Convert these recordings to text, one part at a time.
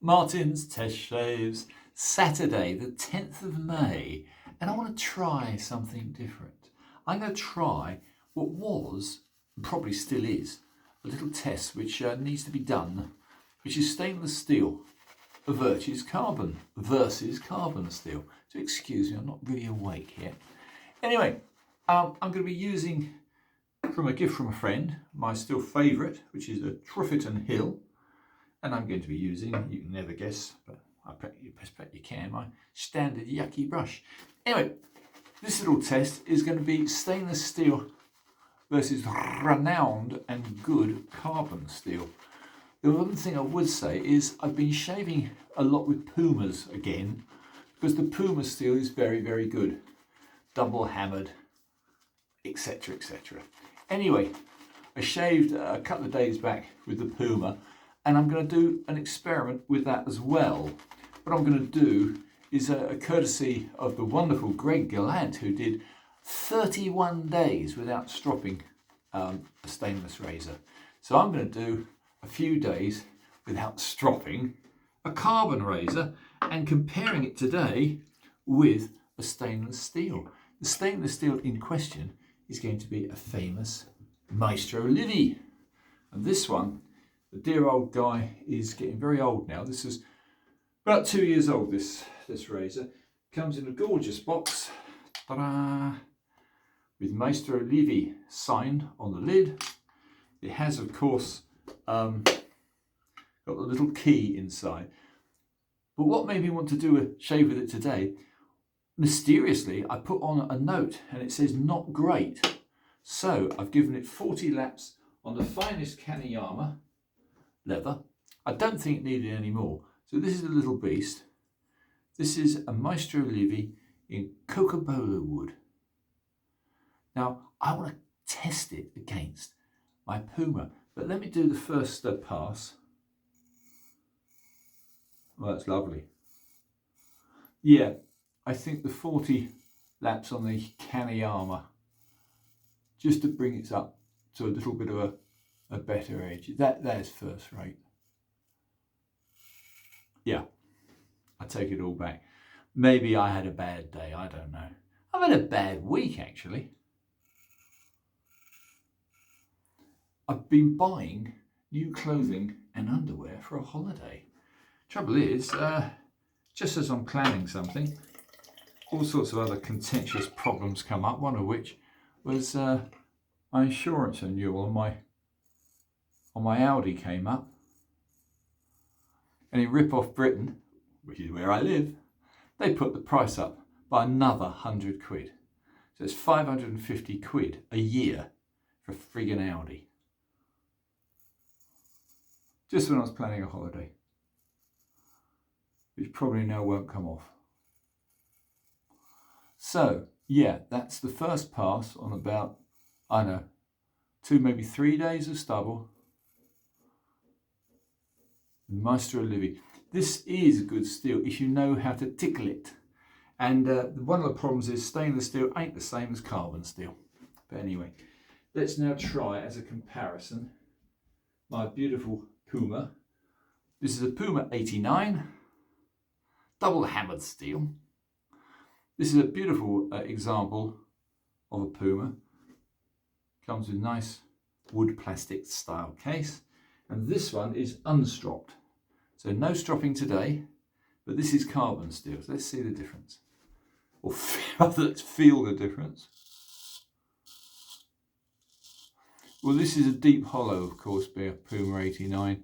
Martin's Test Shaves, Saturday the 10th of May, and I want to try something different. I'm going to try what was, and probably still is, a little test which needs to be done, which is stainless steel versus carbon steel. So excuse me, I'm not really awake here. Anyway, I'm going to be using, from a gift from a friend, my still favourite, which is a Trufferton Hill. And I'm going to be using, you can never guess, but I bet you can, my standard yucky brush. Anyway, this little test is going to be stainless steel versus renowned and good carbon steel. The one thing I would say is I've been shaving a lot with Pumas again, because the Puma steel is very, very good. Double hammered, etc, etc. Anyway, I shaved a couple of days back with the Puma, and I'm going to do an experiment with that as well. What I'm going to do is a courtesy of the wonderful Greg Gallant, who did 31 days without stropping a stainless razor. So I'm going to do a few days without stropping a carbon razor and comparing it today with a stainless steel. The stainless steel in question is going to be a famous Mastro Livi. And this one, the dear old guy, is getting very old now. This is about 2 years old, this razor. Comes in a gorgeous box, ta-da, with Mastro Livi signed on the lid. It has, of course, got the little key inside. But what made me want to do a shave with it today, mysteriously, I put on a note and it says not great. So I've given it 40 laps on the finest Kaneyama leather. I don't think it needed any more. So this is a little beast. This is a Mastro Livi in Cocobolo wood. Now I want to test it against my Puma, but let me do the first pass. Well, that's lovely. Yeah, I think the 40 laps on the Kaneyama, just to bring it up to a little bit of a better edge. That's first rate. Yeah, I take it all back. Maybe I had a bad day, I don't know. I've had a bad week actually. I've been buying new clothing and underwear for a holiday. Trouble is, just as I'm planning something, all sorts of other contentious problems come up, one of which was my insurance renewal on my Audi came up. And in Rip-Off Britain, which is where I live, they put the price up by another 100 quid. So it's 550 quid a year for a friggin' Audi. Just when I was planning a holiday, which probably now won't come off. So, yeah, that's the first pass on about, I don't know, 2, maybe 3 days of stubble. Mastro Livi. This is good steel if you know how to tickle it. And one of the problems is stainless steel ain't the same as carbon steel. But anyway, let's now try as a comparison my beautiful Puma. This is a Puma 89, double hammered steel. This is a beautiful example of a Puma. Comes with nice wood plastic style case. And this one is unstropped. So no stropping today, but this is carbon steel. So let's see the difference. Or let's feel the difference. Well, this is a deep hollow, of course, being a Puma 89.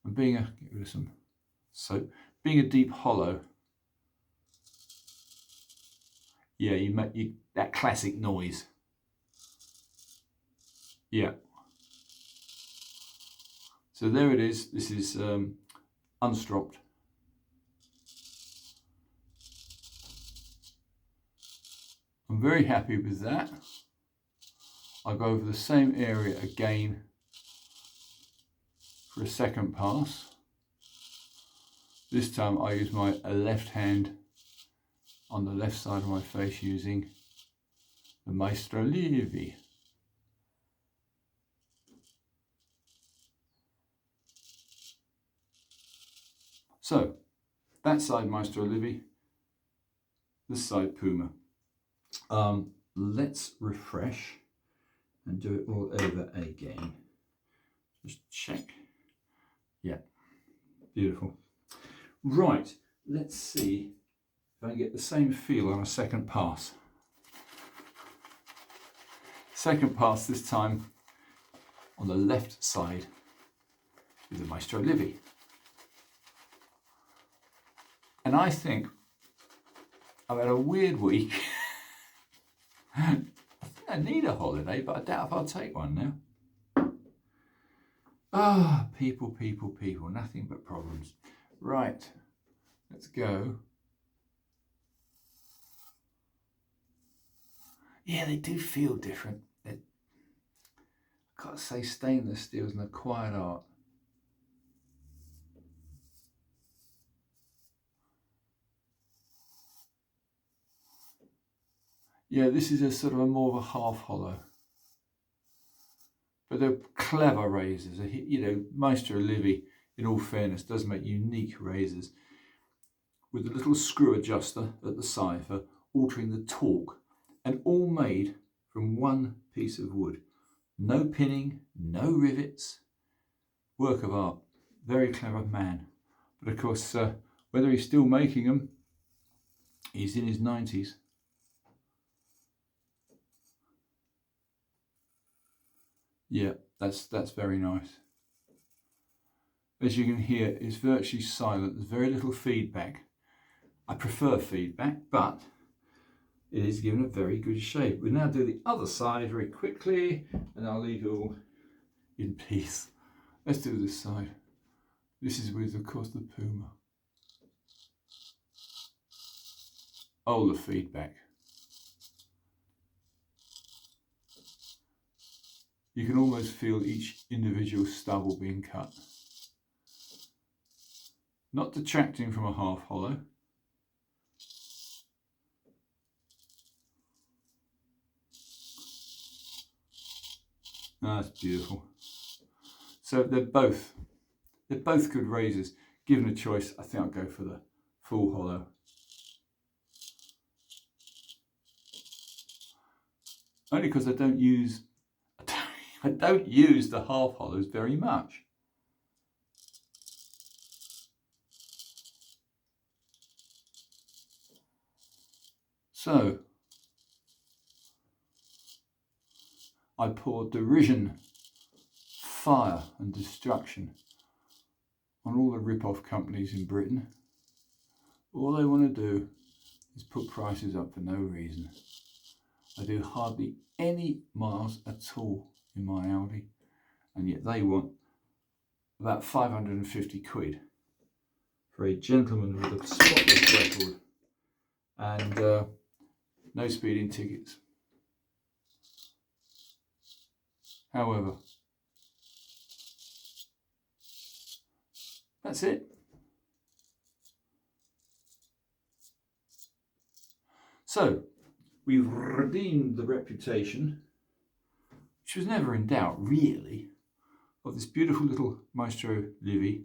And being a, get rid of some soap, being a deep hollow, yeah, you make that classic noise. Yeah. So there it is. This is unstropped. I'm very happy with that. I'll go over the same area again for a second pass. This time I use my left hand on the left side of my face using the Mastro Livi. So that side Mastro Livi, this side Puma. Let's refresh and do it all over again. Just check. Yeah, beautiful. Right, let's see if I can get the same feel on a second pass. Second pass this time on the left side with the Mastro Livi. And I think I've had a weird week. I think I need a holiday, but I doubt if I'll take one now. Ah, people, people, people, nothing but problems. Right, let's go. Yeah, they do feel different. I gotta say, stainless steel is an acquired art. Yeah, this is a sort of a more of a half hollow. But they're clever razors. You know, Mastro Livi, in all fairness, does make unique razors with a little screw adjuster at the side for altering the torque, and all made from one piece of wood. No pinning, no rivets. Work of art. Very clever man. But of course, whether he's still making them, he's in his 90s. Yeah, that's very nice. As you can hear, it's virtually silent. There's very little feedback. I prefer feedback, but it is given a very good shape. We'll now do the other side very quickly, and I'll leave you all in peace. Let's do this side. This is with, of course, the Puma. Oh, the feedback. You can almost feel each individual stubble being cut. Not detracting from a half hollow. That's beautiful. So they're both good razors. Given a choice, I think I'll go for the full hollow. Only because I don't use the half hollows very much. So I pour derision, fire and destruction on all the rip-off companies in Britain. All they want to do is put prices up for no reason. I do hardly any miles at all in my Audi, and yet they want about 550 quid for a gentleman with a spotless record and no speeding tickets. However, that's it. So we've redeemed the reputation, which was never in doubt really, of this beautiful little Mastro Livi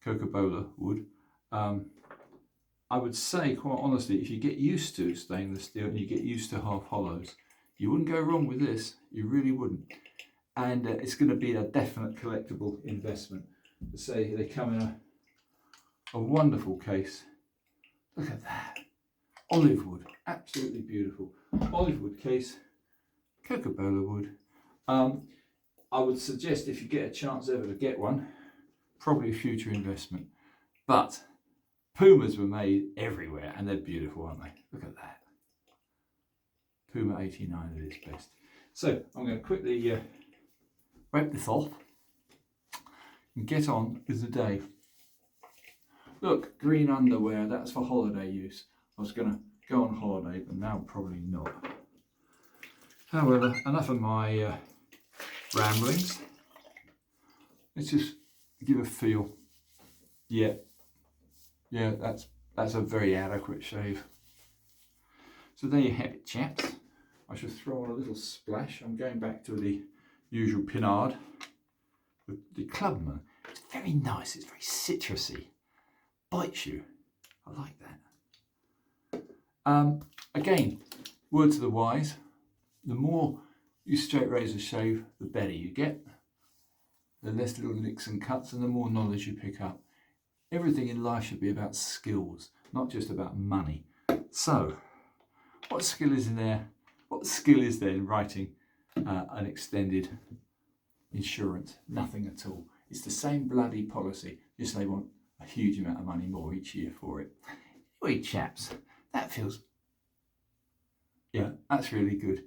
Coca-Cola wood. I would say, quite honestly, if you get used to stainless steel and you get used to half hollows, you wouldn't go wrong with this. You really wouldn't. And it's going to be a definite collectible investment. To say they come in a wonderful case. Look at that. Olive wood, absolutely beautiful. Olive wood case, Coca-Cola wood. I would suggest if you get a chance ever to get one, probably a future investment. But Pumas were made everywhere and they're beautiful, aren't they? Look at that. Puma 89 at its best. So I'm going to quickly wrap this off and get on with the day. Look, green underwear, that's for holiday use. I was going to go on holiday, but now probably not. However, enough of my ramblings. Let's just give a feel. Yeah, that's a very adequate shave. So there you have it, chaps. I shall throw on a little splash. I'm going back to the usual Pinard with the Clubman. It's very nice, it's very citrusy. bites you. I like that. Again, word to the wise, the more you straight razor shave, the better you get. The less little nicks and cuts and the more knowledge you pick up. Everything in life should be about skills, not just about money. So, what skill is in there? What skill is there in writing an extended insurance? Nothing at all. It's the same bloody policy, just they want a huge amount of money more each year for it. Anyway, chaps, that feels, yeah, that's really good.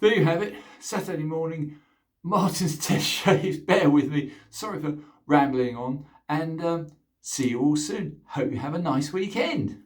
There you have it, Saturday morning, Martin's test shaves. Bear with me, sorry for rambling on, and see you all soon. Hope you have a nice weekend.